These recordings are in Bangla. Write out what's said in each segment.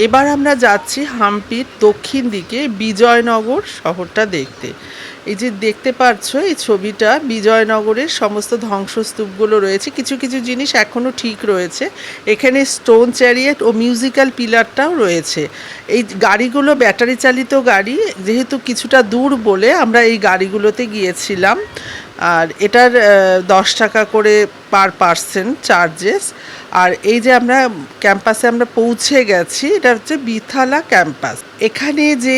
এবার আমরা যাচ্ছি হাম্পির দক্ষিণ দিকে বিজয়নগর শহরটা দেখতে। এই যে দেখতে পাচ্ছ এই ছবিটা, বিজয়নগরের সমস্ত ধ্বংসস্তূপগুলো রয়েছে, কিছু কিছু জিনিস এখনও ঠিক রয়েছে। এখানে স্টোন চ্যারিয়েট ও মিউজিক্যাল পিলারটাও রয়েছে। এই গাড়িগুলো ব্যাটারি চালিত গাড়ি, যেহেতু কিছুটা দূর বলে আমরা এই গাড়িগুলোতে গিয়েছিলাম। আর এটার 10 টাকা করে পার পার্সন চার্জেস। আর এই যে আমরা ক্যাম্পাসে আমরা পৌঁছে গেছি, এটা হচ্ছে বিথালা ক্যাম্পাস। এখানে যে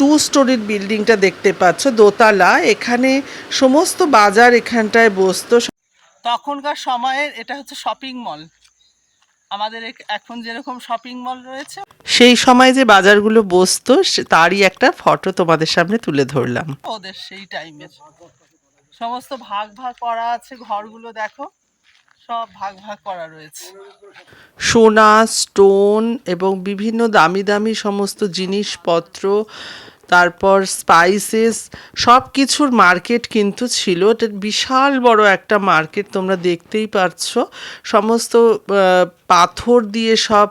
2 স্টোরির বিল্ডিংটা দেখতে পাচ্ছ, দোতলা, এখানে সমস্ত বাজার এখানটায় বসতো। তখনকার সময়ের এটা হচ্ছে শপিং মল, আমাদের এখন যেরকম শপিং মল রয়েছে সেই সময় যে বাজারগুলো বসতো তারই একটা ফটো তোমাদের সামনে তুলে ধরলাম। ওদের সেই টাইমের সমস্ত ভাগ ভাগ করা আছে, ঘরগুলো দেখো সব ভাগ ভাগ করা রয়েছে। সোনা, স্টোন এবং বিভিন্ন দামি দামি সমস্ত জিনিসপত্র, তারপর স্পাইসেস, সব কিছুর মার্কেট কিন্তু ছিল। এটা বিশাল বড় একটা মার্কেট, তোমরা দেখতেই পাচ্ছ। সমস্ত পাথর দিয়ে সব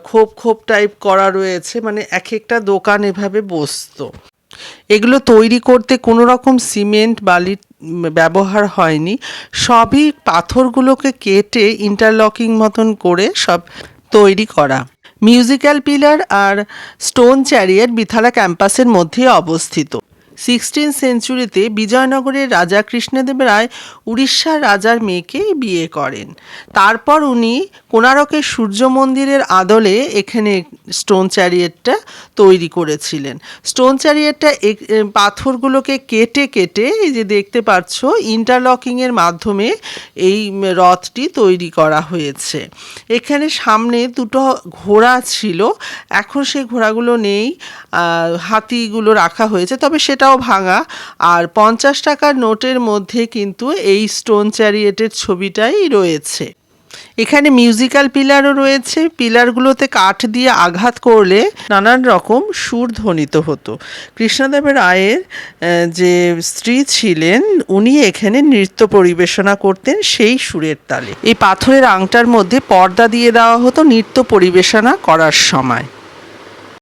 খোপ খোপ টাইপ করা রয়েছে, মানে এক একটা দোকান এভাবে বসতো। এগুলো তৈরি করতে কোনো রকম সিমেন্ট বালির ব্যবহার হয়নি, সবই পাথরগুলোকে কেটে ইন্টারলকিং মতন করে সব তৈরি করা। মিউজিক্যাল পিলার আর স্টোন চ্যারিয়েট বিথালা ক্যাম্পাসের মধ্যে অবস্থিত। 16th সেঞ্চুরিতে বিজয়নগরের রাজা কৃষ্ণদেব রায় উড়িষ্যার রাজার মেয়েকে বিয়ে করেন। তারপর উনি কোণারকের সূর্য মন্দিরের আদলে এখানে স্টোন চ্যারিয়েটটা তৈরি করেছিলেন। স্টোন চ্যারিয়েটটা পাথরগুলোকে কেটে কেটে এই যে দেখতে পাচ্ছ ইন্টারলকিংয়ের মাধ্যমে এই রথটি তৈরি করা হয়েছে। এখানে সামনে দুটো ঘোড়া ছিল, এখন সেই ঘোড়াগুলো নেই, হাতিগুলো রাখা হয়েছে, তবে সেটাও ভাঙা। আর 50 টাকার নোটের মধ্যে কিন্তু এই স্টোন চ্যারিয়েটের ছবিটাই রয়েছে। এখানে মিউজিক্যাল পিলারও রয়েছে, পিলারগুলোতে কাঠ দিয়ে আঘাত করলে নানান রকম সুর ধ্বনিত হতো। কৃষ্ণদেব রায়ের যে স্ত্রী ছিলেন উনি এখানে নৃত্য পরিবেশনা করতেন সেই সুরের তালে। এই পাথরের আংটার মধ্যে পর্দা দিয়ে দেওয়া হতো নৃত্য পরিবেশনা করার সময়।